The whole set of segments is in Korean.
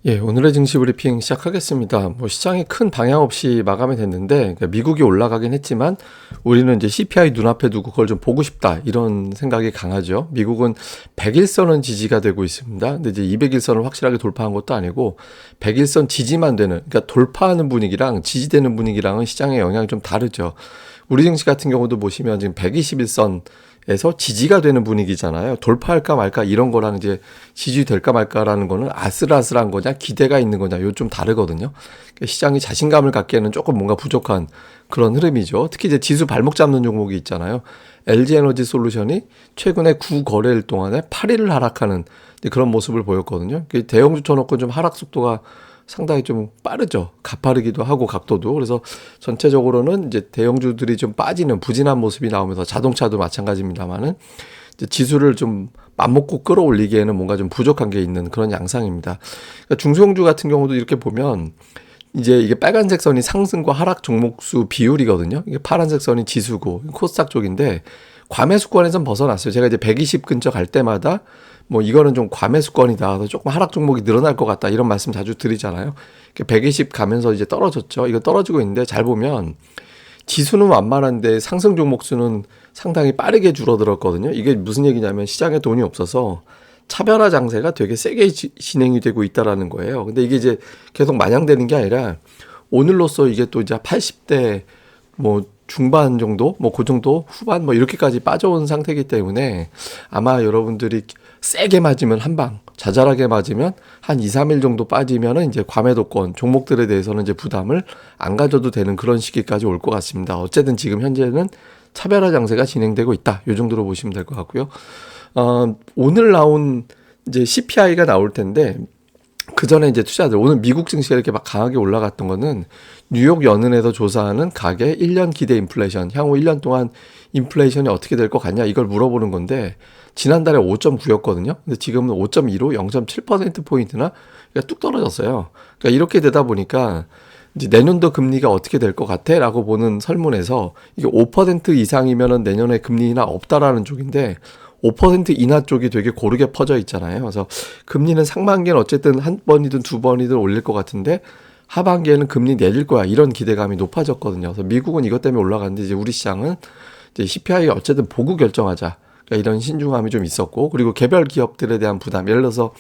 예, 오늘의 증시 브리핑 시작하겠습니다. 시장이 큰 방향 없이 마감이 됐는데, 그러니까 미국이 올라가긴 했지만, 우리는 이제 CPI 눈앞에 두고 그걸 좀 보고 싶다, 이런 생각이 강하죠. 미국은 100일선은 지지가 되고 있습니다. 근데 이제 200일선을 확실하게 돌파한 것도 아니고, 100일선 지지만 되는, 그러니까 돌파하는 분위기랑 지지되는 분위기랑은 시장의 영향이 좀 다르죠. 우리 증시 같은 경우도 보시면 지금 121선, 에서 지지가 되는 분위기잖아요. 돌파할까 말까 이런 거랑 이제 지지될까 말까라는 거는 아슬아슬한 거냐 기대가 있는 거냐 요 좀 다르거든요. 그러니까 시장이 자신감을 갖기에는 조금 뭔가 부족한 그런 흐름이죠. 특히 이제 지수 발목 잡는 종목이 있잖아요. LG에너지 솔루션이 최근에 9거래일 동안에 8일을 하락하는 그런 모습을 보였거든요. 대형주 쳐놓고 좀 하락 속도가 상당히 좀 빠르죠. 가파르기도 하고 각도도. 그래서 전체적으로는 이제 대형주들이 좀 빠지는 부진한 모습이 나오면서 자동차도 마찬가지입니다만은 이제 지수를 좀 맘먹고 끌어올리기에는 뭔가 좀 부족한 게 있는 그런 양상입니다. 그러니까 중소형주 같은 경우도 이렇게 보면 이제 이게 빨간색 선이 상승과 하락 종목수 비율이거든요. 이게 파란색 선이 지수고 코스닥 쪽인데 과매수권에선 벗어났어요. 제가 이제 120 근처 갈 때마다 이거는 좀 과매수권이다. 그래서 조금 하락 종목이 늘어날 것 같다. 이런 말씀 자주 드리잖아요. 120 가면서 이제 떨어졌죠. 이거 떨어지고 있는데 잘 보면 지수는 완만한데 상승 종목 수는 상당히 빠르게 줄어들었거든요. 이게 무슨 얘기냐면 시장에 돈이 없어서 차별화 장세가 되게 세게 진행이 되고 있다라는 거예요. 근데 이게 이제 계속 마냥되는 게 아니라 오늘로써 이게 또 이제 80대 중반 정도, 그 정도, 후반 이렇게까지 빠져온 상태이기 때문에 아마 여러분들이 세게 맞으면 한 방, 자잘하게 맞으면 한 2, 3일 정도 빠지면은 이제 과매도권 종목들에 대해서는 이제 부담을 안 가져도 되는 그런 시기까지 올 것 같습니다. 어쨌든 지금 현재는 차별화 장세가 진행되고 있다. 요 정도로 보시면 될 것 같고요. 오늘 나온 이제 CPI가 나올 텐데 그 전에 이제 투자들 오늘 미국 증시가 이렇게 막 강하게 올라갔던 거는 뉴욕 연은에서 조사하는 가계 1년 기대 인플레이션, 향후 1년 동안 인플레이션이 어떻게 될 것 같냐 이걸 물어보는 건데 지난달에 5.9였거든요. 근데 지금은 5.2로 0.7%포인트나 그러니까 뚝 떨어졌어요. 그러니까 이렇게 되다 보니까 이제 내년도 금리가 어떻게 될 것 같아? 라고 보는 설문에서 이게 5% 이상이면은 내년에 금리 인하 없다라는 쪽인데 5% 인하 쪽이 되게 고르게 퍼져 있잖아요. 그래서 금리는 상반기에는 어쨌든 한 번이든 두 번이든 올릴 것 같은데 하반기에는 금리 내릴 거야. 이런 기대감이 높아졌거든요. 그래서 미국은 이것 때문에 올라갔는데 이제 우리 시장은 이제 CPI 어쨌든 보고 결정하자. 그러니까 이런 신중함이 좀 있었고 그리고 개별 기업들에 대한 부담. 예를 들어서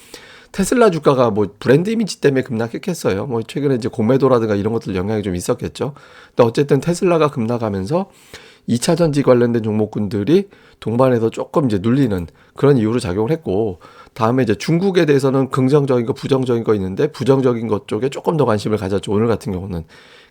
테슬라 주가가 브랜드 이미지 때문에 급락했겠어요. 최근에 이제 공매도라든가 이런 것들 영향이 좀 있었겠죠. 근데 어쨌든 테슬라가 급락하면서 2차 전지 관련된 종목군들이 동반해서 조금 이제 눌리는 그런 이유로 작용을 했고, 다음에 이제 중국에 대해서는 긍정적인 거, 부정적인 거 있는데, 부정적인 것 쪽에 조금 더 관심을 가졌죠. 오늘 같은 경우는.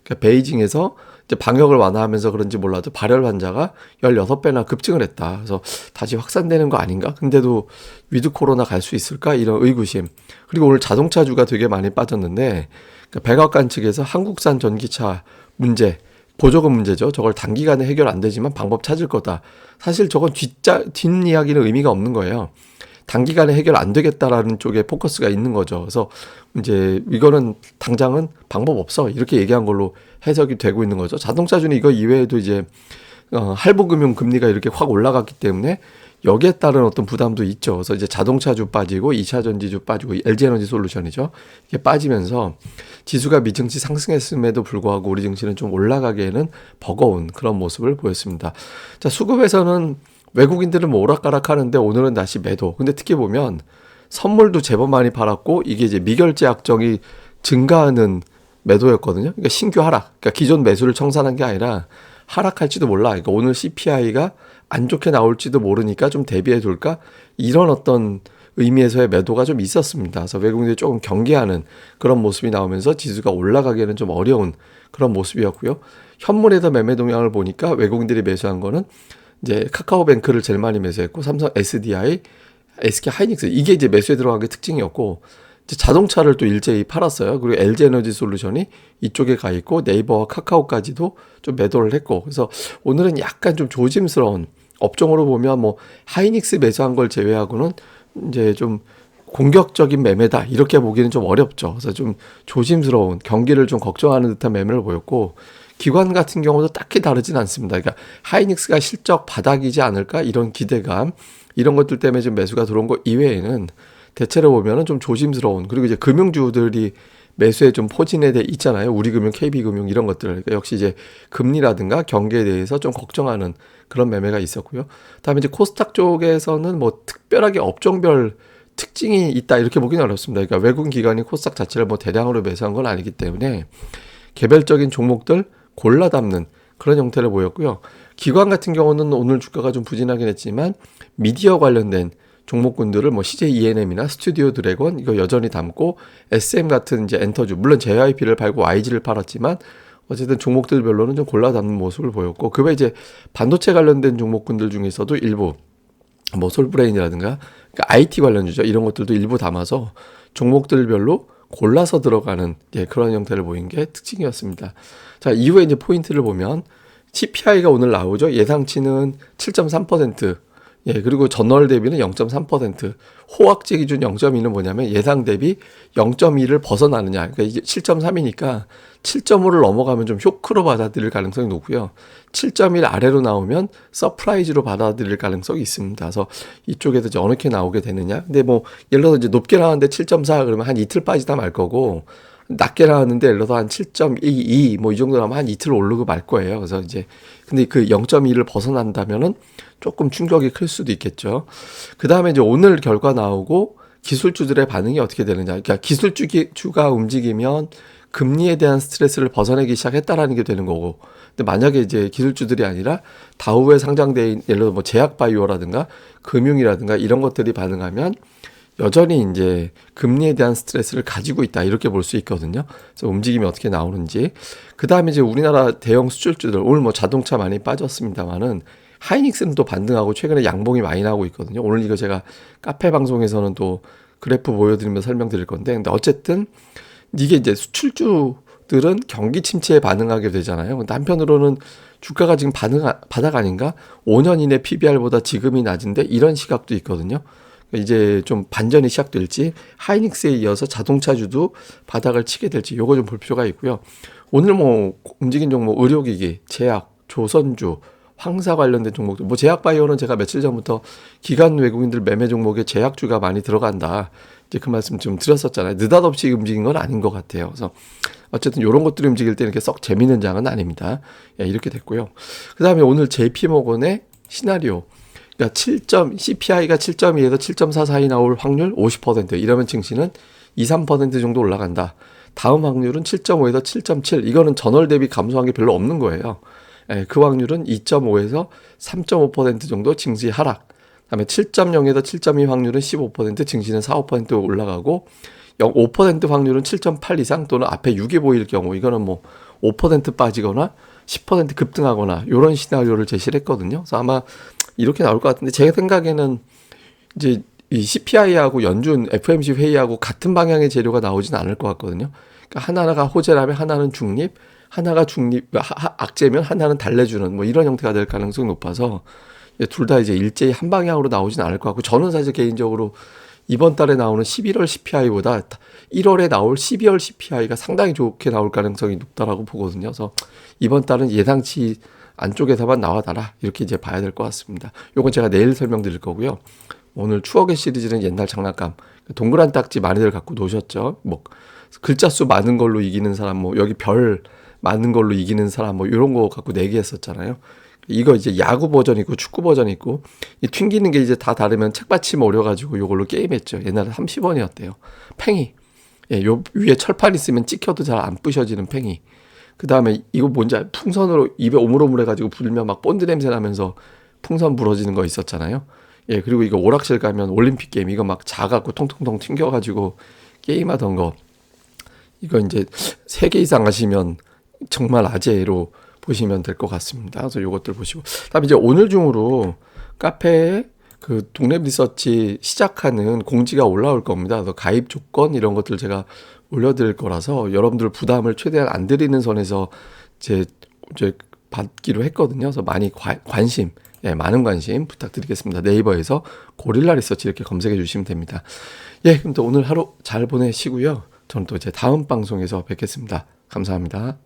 그러니까 베이징에서 이제 방역을 완화하면서 그런지 몰라도 발열 환자가 16배나 급증을 했다. 그래서 다시 확산되는 거 아닌가? 근데도 위드 코로나 갈 수 있을까? 이런 의구심. 그리고 오늘 자동차주가 되게 많이 빠졌는데, 그러니까 백악관 측에서 한국산 전기차 문제, 보조금 문제죠. 저걸 단기간에 해결 안 되지만 방법 찾을 거다. 사실 저건 뒷이야기는 의미가 없는 거예요. 단기간에 해결 안 되겠다라는 쪽에 포커스가 있는 거죠. 그래서 이제 이거는 당장은 방법 없어. 이렇게 얘기한 걸로 해석이 되고 있는 거죠. 자동차주는 이거 이외에도 이제 할부금융 금리가 이렇게 확 올라갔기 때문에 여기에 따른 어떤 부담도 있죠. 그래서 이제 자동차주 빠지고 2차 전지주 빠지고 LG에너지 솔루션이죠. 이게 빠지면서 지수가 미증시 상승했음에도 불구하고 우리 증시는 좀 올라가기에는 버거운 그런 모습을 보였습니다. 자, 수급에서는 외국인들은 오락가락 하는데 오늘은 다시 매도. 근데 특히 보면 선물도 제법 많이 팔았고 이게 이제 미결제 약정이 증가하는 매도였거든요. 그러니까 신규 하락. 그러니까 기존 매수를 청산한 게 아니라 하락할지도 몰라. 그러니까 오늘 CPI가 안 좋게 나올지도 모르니까 좀 대비해 둘까? 이런 어떤 의미에서의 매도가 좀 있었습니다. 그래서 외국인들이 조금 경계하는 그런 모습이 나오면서 지수가 올라가기에는 좀 어려운 그런 모습이었고요. 현물에서 매매 동향을 보니까 외국인들이 매수한 거는 이제 카카오뱅크를 제일 많이 매수했고 삼성 SDI, SK 하이닉스 이게 이제 매수에 들어간 게 특징이었고 이제 자동차를 또 일제히 팔았어요. 그리고 LG에너지 솔루션이 이쪽에 가 있고 네이버와 카카오까지도 좀 매도를 했고 그래서 오늘은 약간 좀 조심스러운 업종으로 보면 하이닉스 매수한 걸 제외하고는 이제 좀 공격적인 매매다 이렇게 보기는 좀 어렵죠. 그래서 좀 조심스러운 경기를 좀 걱정하는 듯한 매매를 보였고 기관 같은 경우도 딱히 다르진 않습니다. 그러니까 하이닉스가 실적 바닥이지 않을까 이런 기대감 이런 것들 때문에 좀 매수가 들어온 거 이외에는 대체로 보면은 좀 조심스러운, 그리고 이제 금융주들이 매수에 좀 포진해 돼 있잖아요. 우리금융, KB금융 이런 것들. 그러니까 역시 이제 금리라든가 경기에 대해서 좀 걱정하는 그런 매매가 있었고요. 다음에 이제 코스닥 쪽에서는 뭐 특별하게 업종별 특징이 있다 이렇게 보기는 어렵습니다. 그러니까 외국 기관이 코스닥 자체를 뭐 대량으로 매수한 건 아니기 때문에 개별적인 종목들 골라 담는 그런 형태를 보였고요. 기관 같은 경우는 오늘 주가가 좀 부진하긴 했지만 미디어 관련된 종목군들을 뭐 CJ ENM이나 스튜디오 드래곤 이거 여전히 담고, SM 같은 이제 엔터주, 물론 JYP를 팔고 YG를 팔았지만 어쨌든 종목들별로는 좀 골라 담는 모습을 보였고, 그 외 이제 반도체 관련된 종목군들 중에서도 일부 뭐 솔브레인이라든가 그러니까 IT 관련주죠. 이런 것들도 일부 담아서 종목들별로 골라서 들어가는 그런 형태를 보인 게 특징이었습니다. 자, 이후에 이제 포인트를 보면 CPI가 오늘 나오죠. 예상치는 7.3%. 그리고 전월 대비는 0.3%, 호황제 기준 0.2는 뭐냐면 예상 대비 0.2를 벗어나느냐. 그러니까 이게 7.3이니까 7.5를 넘어가면 좀 쇼크로 받아들일 가능성이 높고요. 7.1 아래로 나오면 서프라이즈로 받아들일 가능성이 있습니다. 그래서 이쪽에서 이제 어느 게 나오게 되느냐. 근데 뭐 예를 들어서 이제 높게 나왔는데 7.4 그러면 한 이틀 빠지다 말 거고, 낮게 나왔는데 예를 들어서 한 7.22 뭐 이 정도 나오면 한 이틀 오르고 말 거예요. 그래서 이제 근데 그 0.2를 벗어난다면은 조금 충격이 클 수도 있겠죠. 그 다음에 이제 오늘 결과 나오고 기술주들의 반응이 어떻게 되느냐. 그러니까 기술주가 움직이면 금리에 대한 스트레스를 벗어내기 시작했다라는 게 되는 거고, 근데 만약에 이제 기술주들이 아니라 다우에 상장된 예를 들어 뭐 제약바이오라든가 금융이라든가 이런 것들이 반응하면 여전히 이제 금리에 대한 스트레스를 가지고 있다 이렇게 볼 수 있거든요. 그래서 움직임이 어떻게 나오는지. 그 다음에 이제 우리나라 대형 수출주들 오늘 뭐 자동차 많이 빠졌습니다만은 하이닉스는 또 반등하고 최근에 양봉이 많이 나오고 있거든요. 오늘 이거 제가 카페 방송에서는 또 그래프 보여드리면서 설명드릴 건데, 근데 어쨌든 이게 이제 수출주들은 경기 침체에 반응하게 되잖아요. 근데 한편으로는 주가가 지금 바닥 아닌가? 5년 이내 PBR보다 지금이 낮은데 이런 시각도 있거든요. 이제 좀 반전이 시작될지, 하이닉스에 이어서 자동차주도 바닥을 치게 될지 요거 좀 볼 필요가 있고요. 오늘 뭐 움직인 종목 의료기기, 제약, 조선주, 황사 관련된 종목들, 뭐 제약바이오는 제가 며칠 전부터 기관 외국인들 매매 종목에 제약주가 많이 들어간다 이제 그 말씀 좀 드렸었잖아요. 느닷없이 움직인 건 아닌 것 같아요. 그래서 어쨌든 이런 것들이 움직일 때는 이렇게 썩 재밌는 장은 아닙니다. 이렇게 됐고요. 그 다음에 오늘 JP모건의 시나리오, 그러니까 CPI가 7.2에서 7.4 사이 나올 확률 50%, 이러면 증시는 2, 3% 정도 올라간다. 다음 확률은 7.5에서 7.7, 이거는 전월 대비 감소한 게 별로 없는 거예요. 그 확률은 2.5에서 3.5% 정도 증시 하락. 그다음에 7.0에서 7.2 확률은 15%, 증시는 4, 5% 올라가고, 5% 확률은 7.8 이상 또는 앞에 6이 보일 경우, 이거는 뭐 5% 빠지거나 10% 급등하거나 이런 시나리오를 제시를 했거든요. 그래서 아마 이렇게 나올 것 같은데, 제 생각에는 이제 이 CPI하고 연준 FOMC 회의하고 같은 방향의 재료가 나오진 않을 것 같거든요. 그러니까 하나가 호재라면 하나는 중립, 하나가 악재면 하나는 달래주는 뭐 이런 형태가 될 가능성이 높아서 둘 다 이제 일제히 한 방향으로 나오진 않을 것 같고, 저는 사실 개인적으로 이번 달에 나오는 11월 CPI보다 1월에 나올 12월 CPI가 상당히 좋게 나올 가능성이 높다라고 보거든요. 그래서 이번 달은 예상치 안쪽에서만 나와달라 이렇게 이제 봐야 될 것 같습니다. 요건 제가 내일 설명드릴 거고요. 오늘 추억의 시리즈는 옛날 장난감, 동그란 딱지 많이들 갖고 노셨죠. 뭐 글자 수 많은 걸로 이기는 사람, 뭐 여기 별 많은 걸로 이기는 사람, 뭐 이런 거 갖고 내기했었잖아요. 이거 이제 야구 버전 있고 축구 버전 있고, 이 튕기는 게 이제 다 다르면 책받침 오려가지고 요걸로 게임했죠. 옛날에 30원이었대요. 팽이. 요 위에 철판 있으면 찍혀도 잘 안 부셔지는 팽이. 그 다음에 이거 뭔지 풍선으로 입에 오물오물해가지고 불면 막 본드 냄새 나면서 풍선 부러지는 거 있었잖아요. 그리고 이거 오락실 가면 올림픽 게임 이거 막 자갖고 통통통 튕겨가지고 게임하던 거. 이거 이제 3개 이상 하시면 정말 아재로 보시면 될 것 같습니다. 그래서 요것들 보시고, 다음에 이제 오늘 중으로 카페에 그 동랩 리서치 시작하는 공지가 올라올 겁니다. 그래서 가입 조건 이런 것들 제가 올려드릴 거라서 여러분들 부담을 최대한 안 드리는 선에서 이제 받기로 했거든요. 그래서 많이 관심, 많은 관심 부탁드리겠습니다. 네이버에서 고릴라 리서치 이렇게 검색해 주시면 됩니다. 그럼 또 오늘 하루 잘 보내시고요. 저는 또 이제 다음 방송에서 뵙겠습니다. 감사합니다.